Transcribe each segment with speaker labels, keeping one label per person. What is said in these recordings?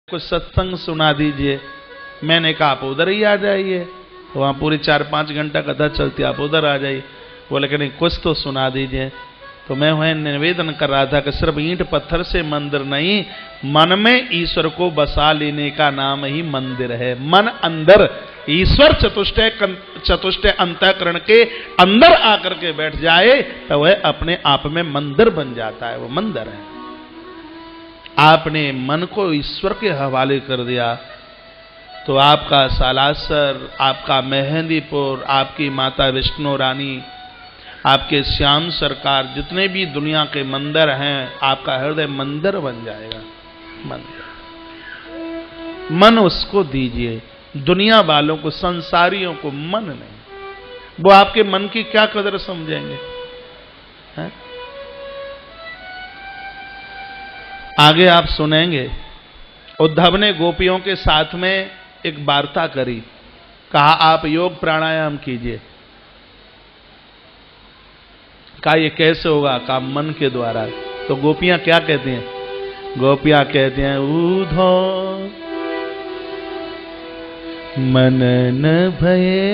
Speaker 1: कुछ सत्संग सुना दीजिए। मैंने कहा आप उधर ही आ जाइए, तो वहाँ पूरी 4-5 घंटा कथा चलती, आप उधर आ जाइए। बोले कि नहीं कुछ तो सुना दीजिए। तो मैं वह निवेदन कर रहा था कि सिर्फ ईंट पत्थर से मंदिर नहीं, मन में ईश्वर को बसा लेने का नाम ही मंदिर है। मन अंदर ईश्वर चतुष्टय अंतःकरण के अंदर आकर के बैठ जाए तो वह अपने आप में मंदिर बन जाता है, वो मंदिर है। आपने मन को ईश्वर के हवाले कर दिया तो आपका सालासर, आपका मेहंदीपुर, आपकी माता विष्णु रानी, आपके श्याम सरकार, जितने भी दुनिया के मंदिर हैं, आपका हृदय मंदिर बन जाएगा। मंदिर मन उसको दीजिए, दुनिया वालों को, संसारियों को मन नहीं। वो आपके मन की क्या कदर समझेंगे? है? आगे आप सुनेंगे, उद्धव ने गोपियों के साथ में एक वार्ता करी। कहा आप योग प्राणायाम कीजिए। कहा ये कैसे होगा? कहा मन के द्वारा। तो गोपियां क्या कहती हैं? गोपियां कहती हैं ऊधो मनन भये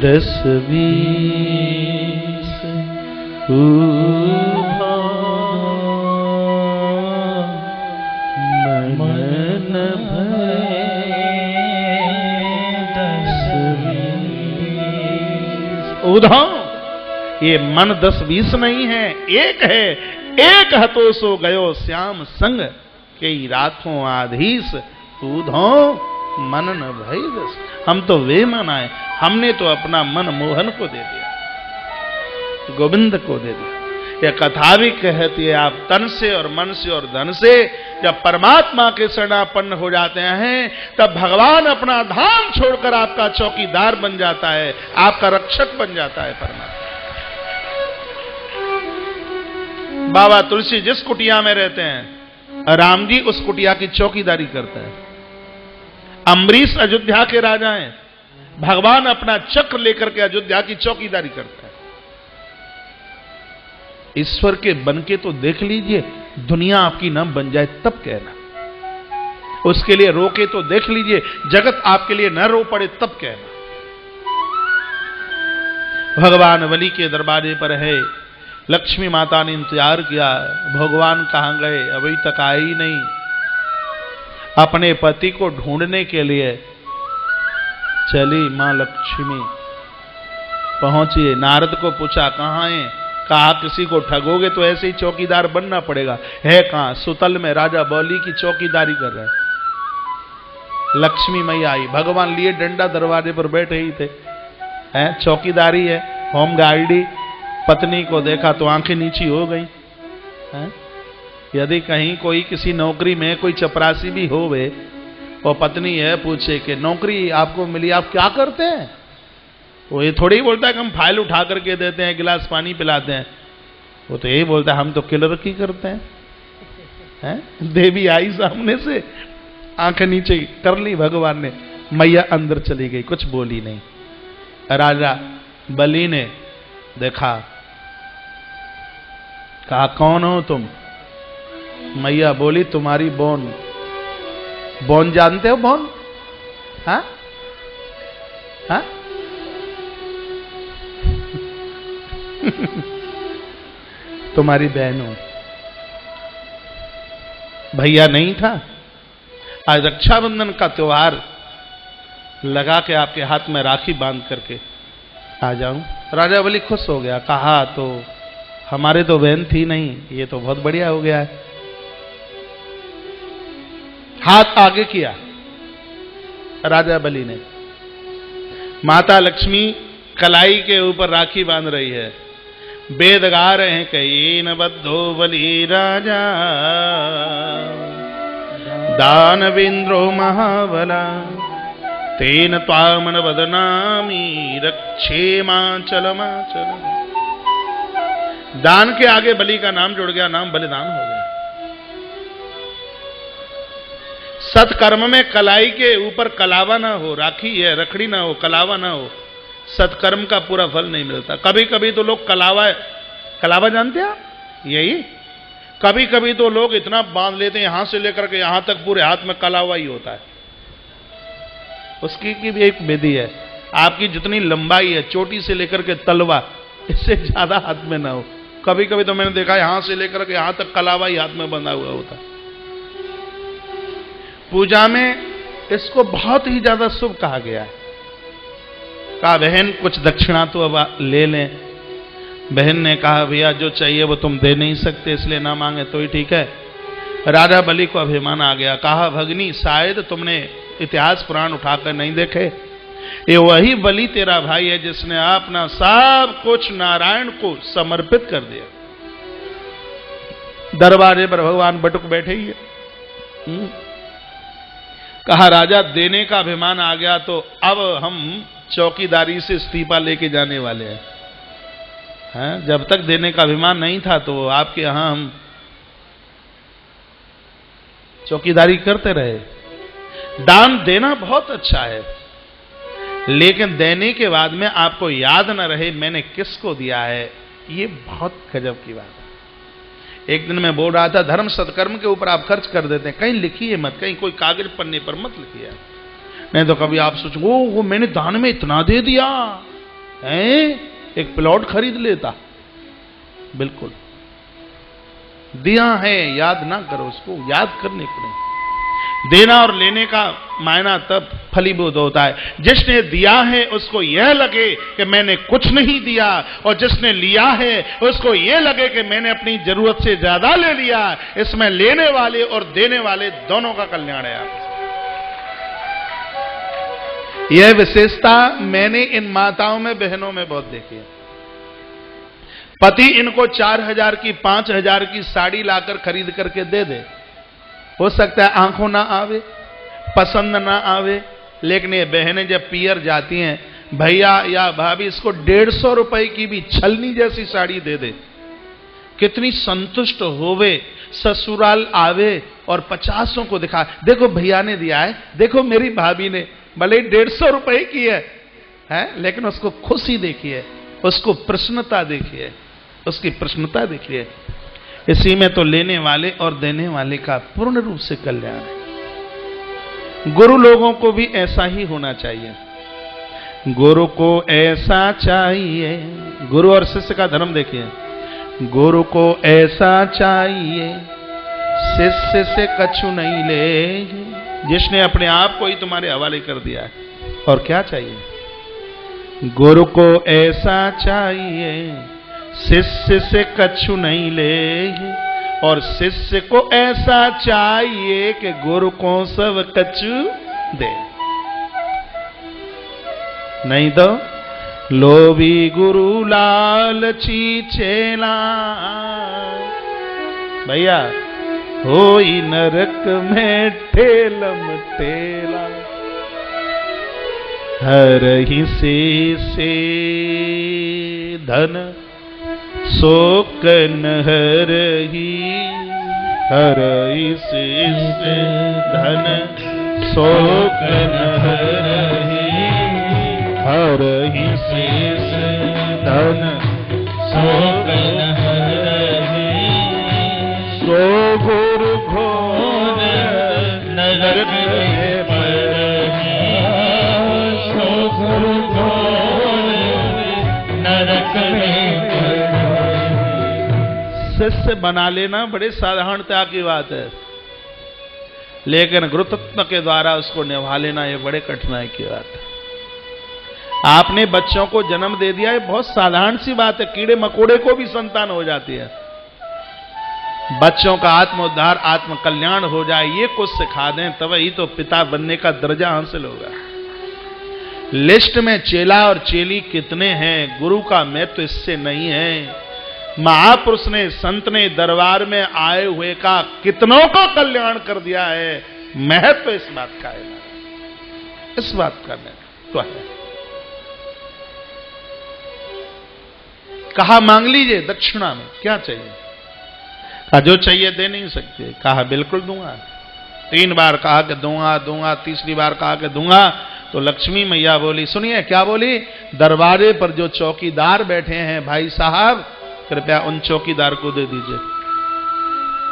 Speaker 1: 10-20 ऊधो मन भये 10-20। ऊधो ये मन 10-20 नहीं है, एक है। एक हतो सो गयो श्याम संग के रातों आधीश ऊधो मन न भई 10। हम तो वे मन आए, हमने तो अपना मन मोहन को दे दिया, गोविंद को दे दिया। यह कथा भी कहती है आप तन से और मन से और धन से जब परमात्मा के शरणापन्न हो जाते हैं तब भगवान अपना धाम छोड़कर आपका चौकीदार बन जाता है, आपका रक्षक बन जाता है परमात्मा। बाबा तुलसी जिस कुटिया में रहते हैं, राम जी उस कुटिया की चौकीदारी करते हैं। अम्बरीश अयोध्या के राजा हैं, भगवान अपना चक्र लेकर के अयोध्या की चौकीदारी करते हैं। ईश्वर के बन के तो देख लीजिए, दुनिया आपकी न बन जाए तब कहना। उसके लिए रोके तो देख लीजिए, जगत आपके लिए न रो पड़े तब कहना। भगवान बलि के दरबारे पर है, लक्ष्मी माता ने इंतजार किया, भगवान कहां गए? अभी तक आए ही नहीं। अपने पति को ढूंढने के लिए चली मां लक्ष्मी, पहुंची। नारद को पूछा कहां है? कहा किसी को ठगोगे तो ऐसे ही चौकीदार बनना पड़ेगा। है कहां? सुतल में राजा बलि की चौकीदारी कर रहे। लक्ष्मी मैया आई, भगवान लिए डंडा दरवाजे पर बैठे ही थे। हैं चौकीदारी है, होम गार्डी। पत्नी को देखा तो आंखें नीची हो गई। यदि कहीं कोई किसी नौकरी में कोई चपरासी भी होवे और पत्नी है पूछे कि नौकरी आपको मिली, आप क्या करते हैं? वो ये थोड़ी ही बोलता है कि हम फाइल उठा करके देते हैं, गिलास पानी पिलाते हैं। वो तो यही बोलता है हम तो क्लर्की करते हैं। देवी आई सामने से, आंखें नीचे कर ली भगवान ने, मैया अंदर चली गई, कुछ बोली नहीं। राजा बलि ने देखा, कहा कौन हो तुम? मैया बोली तुम्हारी बोन। बोन जानते हो? बोन? हाँ हाँ तुम्हारी बहन हो। भैया नहीं था? आज रक्षाबंधन का त्योहार लगा के आपके हाथ में राखी बांध करके आ जाऊं। राजा बलि खुश हो गया, कहा तो हमारे तो बहन थी नहीं, ये तो बहुत बढ़िया हो गया है। हाथ आगे किया राजा बलि ने। माता लक्ष्मी कलाई के ऊपर राखी बांध रही है, वेद गा रहे हैं कई न बद्धो बलि राजा दानवेंद्रो महाबला तेन त्वामन बदनामी रक्षेमाचल माचल। दान के आगे बलि का नाम जुड़ गया, नाम बलिदान हो गया। सत्कर्म में कलाई के ऊपर कलावा ना हो, राखी है रखड़ी ना हो, कलावा ना हो, सत्कर्म का पूरा फल नहीं मिलता। कभी कभी तो लोग कलावा जानते हैं? यही कभी कभी तो लोग इतना बांध लेते हैं यहां से लेकर के यहां तक पूरे हाथ में कला हुआ ही होता है। उसकी की भी एक विधि है। आपकी जितनी लंबाई है चोटी से लेकर के तलवा, इससे ज्यादा हाथ में ना हो। कभी कभी तो मैंने देखा यहां से लेकर के यहां तक कलावा ही हाथ में बंधा हुआ होता। पूजा में इसको बहुत ही ज्यादा शुभ कहा गया है। कहा बहन कुछ दक्षिणा तो अब ले लें। बहन ने कहा भैया जो चाहिए वो तुम दे नहीं सकते, इसलिए ना मांगे तो ही ठीक है। राजा बलि को अभिमान आ गया। कहा भगनी शायद तुमने इतिहास पुराण उठाकर नहीं देखे, ये वही बलि तेरा भाई है जिसने अपना सब कुछ नारायण को समर्पित कर दिया। दरवाजे पर भगवान बटुक बैठे ही है। कहा राजा देने का अभिमान आ गया तो अब हम चौकीदारी से इस्तीफा लेके जाने वाले हैं। जब तक देने का अभिमान नहीं था तो आपके यहां हम चौकीदारी करते रहे। दान देना बहुत अच्छा है, लेकिन देने के बाद में आपको याद न रहे मैंने किसको दिया है, ये बहुत गजब की बात है। एक दिन मैं बोल रहा था धर्म सत्कर्म के ऊपर आप खर्च कर देते हैं, कहीं लिखिए मत, कहीं कोई कागज पन्ने पर मत लिखिए। नहीं तो कभी आप सोचो वो मैंने दान में इतना दे दिया है, एक प्लॉट खरीद लेता। बिल्कुल दिया है, याद ना करो, उसको याद करने को नहीं। देना और लेने का मायना तब फलीभूत होता है। जिसने दिया है उसको यह लगे कि मैंने कुछ नहीं दिया, और जिसने लिया है उसको यह लगे कि मैंने अपनी जरूरत से ज्यादा ले लिया। इसमें लेने वाले और देने वाले दोनों का कल्याण है। आप यह विशेषता मैंने इन माताओं में बहनों में बहुत देखी है। पति इनको 4000 की 5000 की साड़ी लाकर खरीद करके दे दे, हो सकता है आंखों ना आवे, पसंद ना आवे, लेकिन ये बहनें जब पियर जाती हैं, भैया या भाभी इसको 150 रुपए की भी छलनी जैसी साड़ी दे दे, कितनी संतुष्ट होवे, ससुराल आवे और 50 को दिखा, देखो भैया ने दिया है, देखो मेरी भाभी ने, भले 150 रुपए की है, लेकिन उसको खुशी देखिए, उसको प्रसन्नता देखिए, उसकी प्रसन्नता देखिए। इसी में तो लेने वाले और देने वाले का पूर्ण रूप से कल्याण है। गुरु लोगों को भी ऐसा ही होना चाहिए। गुरु को ऐसा चाहिए, गुरु और शिष्य का धर्म देखिए, गुरु को ऐसा चाहिए शिष्य से कछु नहीं ले, जिसने अपने आप को ही तुम्हारे हवाले कर दिया है। और क्या चाहिए? गुरु को ऐसा चाहिए शिष्य से कछु नहीं ले, और शिष्य को ऐसा चाहिए कि गुरु को सब कछु दे। नहीं तो लोभी गुरु लालची चेला, भैया होई नरक में ठेलम ठेला। हर ही से धन शोकन हर ही से धन शोकन हर ही से धन शोकन सो गुरु घोर नरक में पड़हि, सो गुरु घोर नरक में पड़हि। शिष्य बना लेना बड़े साधारणता की बात है, लेकिन गुरुतत्व के द्वारा उसको निभा लेना ये बड़े कठिनाई की बात है। आपने बच्चों को जन्म दे दिया, ये बहुत साधारण सी बात है, कीड़े मकोड़े को भी संतान हो जाती है। बच्चों का आत्मोद्धार आत्म कल्याण हो जाए, ये कुछ सिखा दें, तब ही तो पिता बनने का दर्जा हासिल होगा। लिस्ट में चेला और चेली कितने हैं, गुरु का महत्व इससे नहीं है। महापुरुष ने, संत ने दरबार में आए हुए का कितनों का कल्याण कर दिया है, महत्व इस बात का है, इस बात का महत्व है। कहा मांग लीजिए दक्षिणा में, क्या चाहिए? कहा जो चाहिए दे नहीं सकते। कहा बिल्कुल दूंगा। 3 बार कहा कि दूंगा दूंगा, तीसरी बार कहा कि दूंगा, तो लक्ष्मी मैया बोली, सुनिए क्या बोली, दरबारे पर जो चौकीदार बैठे हैं भाई साहब, कृपया उन चौकीदार को दे दीजिए।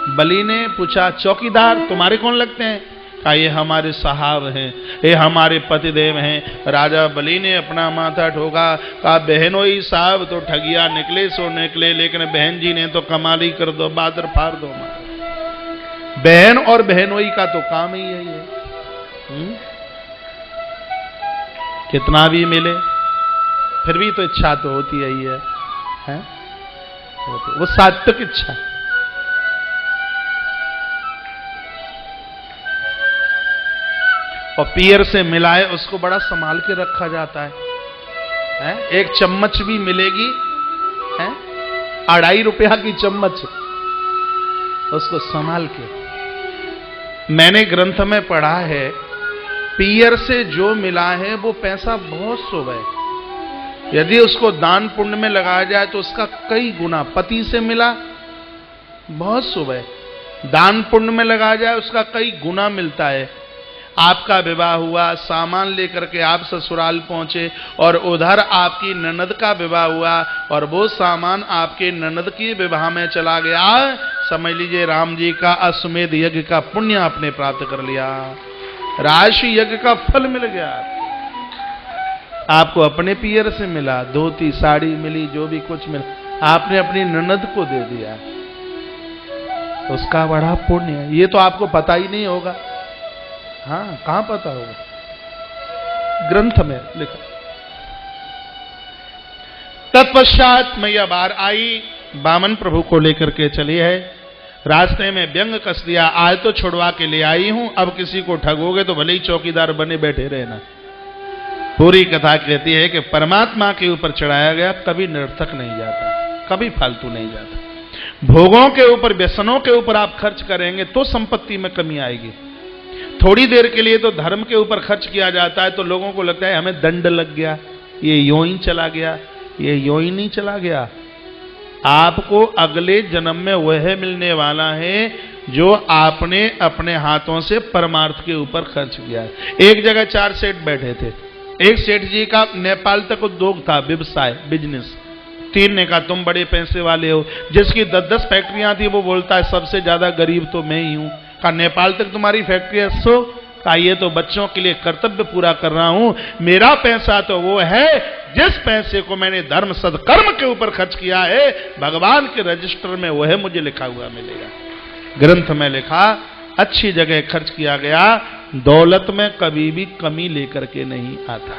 Speaker 1: बलि ने पूछा, चौकीदार तुम्हारे कौन लगते हैं? कहा, ये हमारे साहब हैं, ये हमारे पतिदेव हैं। राजा बलि ने अपना माथा ठोका, कहा, बहनोई साहब तो ठगिया निकले सो निकले, लेकिन बहन जी ने तो कमाली कर दो, बादर फाड़ दो। बहन और बहनोई का तो काम ही यही है। कितना भी मिले फिर भी तो इच्छा तो होती ही है? वो सात्विक इच्छा। और पियर से मिलाए उसको बड़ा संभाल के रखा जाता है? एक चम्मच भी मिलेगी, है 2.5 रुपया की चम्मच, उसको संभाल के। मैंने ग्रंथ में पढ़ा है, पियर से जो मिला है वो पैसा बहुत शुभ है। यदि उसको दान पुण्य में लगाया जाए तो उसका कई गुना। पति से मिला बहुत शुभ है, दान पुण्य में लगाया जाए उसका कई गुना मिलता है। आपका विवाह हुआ, सामान लेकर के आप ससुराल पहुंचे और उधर आपकी ननद का विवाह हुआ और वो सामान आपके ननद के विवाह में चला गया, समझ लीजिए राम जी का अश्वमेध यज्ञ का पुण्य आपने प्राप्त कर लिया, राशि यज्ञ का फल मिल गया। आपको अपने पियर से मिला, धोती साड़ी मिली, जो भी कुछ मिला आपने अपनी ननद को दे दिया, उसका बड़ा पुण्य है। ये तो आपको पता ही नहीं होगा। हाँ, कहां पता होगा? ग्रंथ में लिखा। तत्पश्चात मैया बाहर आई, बामन प्रभु को लेकर के चली है। रास्ते में व्यंग कस दिया, आज तो छुड़वा के ले आई हूं, अब किसी को ठगोगे तो भले ही चौकीदार बने बैठे रहना। पूरी कथा कहती है कि परमात्मा के ऊपर चढ़ाया गया कभी निरर्थक नहीं जाता, कभी फालतू नहीं जाता। भोगों के ऊपर, व्यसनों के ऊपर आप खर्च करेंगे तो संपत्ति में कमी आएगी। थोड़ी देर के लिए तो धर्म के ऊपर खर्च किया जाता है तो लोगों को लगता है हमें दंड लग गया, ये यूं ही चला गया। ये यूं ही नहीं चला गया, आपको अगले जन्म में वह मिलने वाला है जो आपने अपने हाथों से परमार्थ के ऊपर खर्च किया है। एक जगह 4 सेठ बैठे थे। एक सेठ जी का नेपाल तक उद्योग था, व्यवसाय, बिजनेस। 3 ने कहा, तुम बड़े पैसे वाले हो। जिसकी 10-10 फैक्ट्रियां थी वो बोलता है सबसे ज्यादा गरीब तो मैं ही हूं। कहा, नेपाल तक तुम्हारी फैक्ट्री है? सो कहा, ये तो बच्चों के लिए कर्तव्य पूरा कर रहा हूं। मेरा पैसा तो वो है जिस पैसे को मैंने धर्म सदकर्म के ऊपर खर्च किया है, भगवान के रजिस्टर में वह मुझे लिखा हुआ मिलेगा। ग्रंथ में लिखा, अच्छी जगह खर्च किया गया, दौलत में कभी भी कमी लेकर के नहीं आता।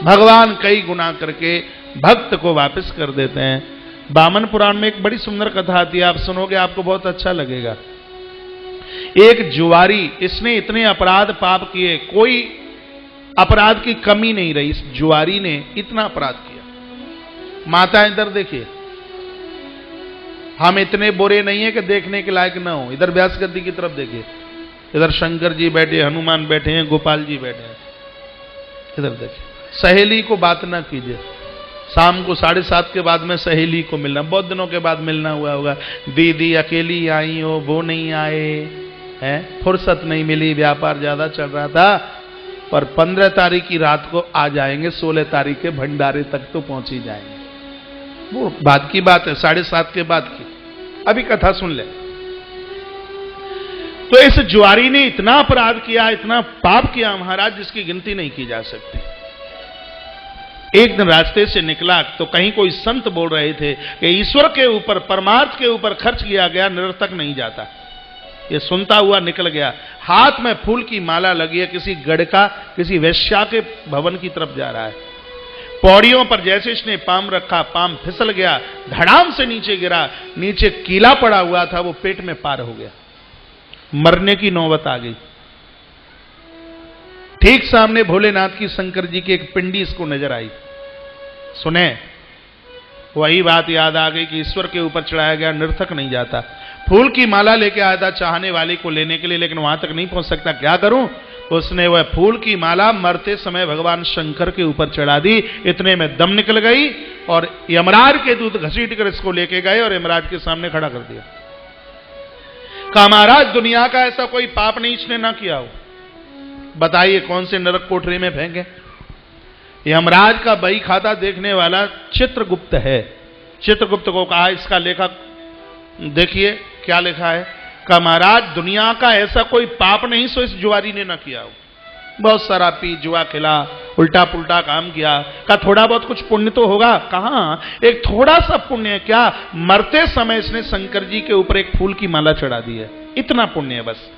Speaker 1: भगवान कई गुना करके भक्त को वापस कर देते हैं। बामन पुराण में एक बड़ी सुंदर कथा आती है, आप सुनोगे आपको बहुत अच्छा लगेगा। एक जुआरी, इसने इतने अपराध पाप किए, कोई अपराध की कमी नहीं रही। इस जुआरी ने इतना अपराध किया। माता इधर देखिए, हम इतने बुरे नहीं है कि देखने के लायक ना हो। इधर व्यास गद्दी की तरफ देखिए, इधर शंकर जी बैठे, हनुमान बैठे हैं, गोपाल जी बैठे हैं। इधर देखिए, सहेली को बात ना कीजिए। शाम को 7:30 के बाद में सहेली को मिलना, बहुत दिनों के बाद मिलना हुआ होगा। दीदी अकेली आई हो, वो नहीं आए हैं, फुर्सत नहीं मिली, व्यापार ज्यादा चल रहा था। पर 15 तारीख की रात को आ जाएंगे, 16 तारीख के भंडारे तक तो पहुंच ही जाएंगे। वो बाद की बात है, 7:30 के बाद की। अभी कथा सुन ले। तो इस जुआरी ने इतना अपराध किया, इतना पाप किया महाराज, जिसकी गिनती नहीं की जा सकती। एक दिन रास्ते से निकला तो कहीं कोई संत बोल रहे थे कि ईश्वर के ऊपर, परमार्थ के ऊपर खर्च किया गया निरर्थक नहीं जाता। ये सुनता हुआ निकल गया। हाथ में फूल की माला लगी है, किसी गढ़का, किसी वैश्या के भवन की तरफ जा रहा है। पौड़ियों पर जैसे इसने पाम रखा, पाम फिसल गया, धड़ाम से नीचे गिरा। नीचे कीला पड़ा हुआ था, वो पेट में पार हो गया, मरने की नौबत आ गई। ठीक सामने भोलेनाथ की, शंकर जी की एक पिंडी इसको नजर आई। सुने, वही बात याद आ गई कि ईश्वर के ऊपर चढ़ाया गया निरर्थक नहीं जाता। फूल की माला लेके आया था चाहने वाले को लेने के लिए, लेकिन वहां तक नहीं पहुंच सकता, क्या करूं? तो उसने वह फूल की माला मरते समय भगवान शंकर के ऊपर चढ़ा दी। इतने में दम निकल गई और यमराज के दूत घसीट कर इसको लेके गए और यमराज के सामने खड़ा कर दिया। कहा, महाराज दुनिया का ऐसा कोई पाप नहीं इसने ना किया हो, बताइए कौन से नरक कोठरी में फेंके। यमराज का बही खाता देखने वाला चित्रगुप्त है। चित्रगुप्त को कहा, इसका लेखा देखिए क्या लिखा है? कहा महाराज दुनिया का ऐसा कोई पाप नहीं सो इस जुआरी ने न किया हो। बहुत सारा पी, जुआ खिला, उल्टा पुल्टा काम किया। कहा थोड़ा बहुत कुछ पुण्य तो होगा। कहां, एक थोड़ा सा पुण्य क्या, मरते समय इसने शंकर जी के ऊपर एक फूल की माला चढ़ा दी है, इतना पुण्य है बस।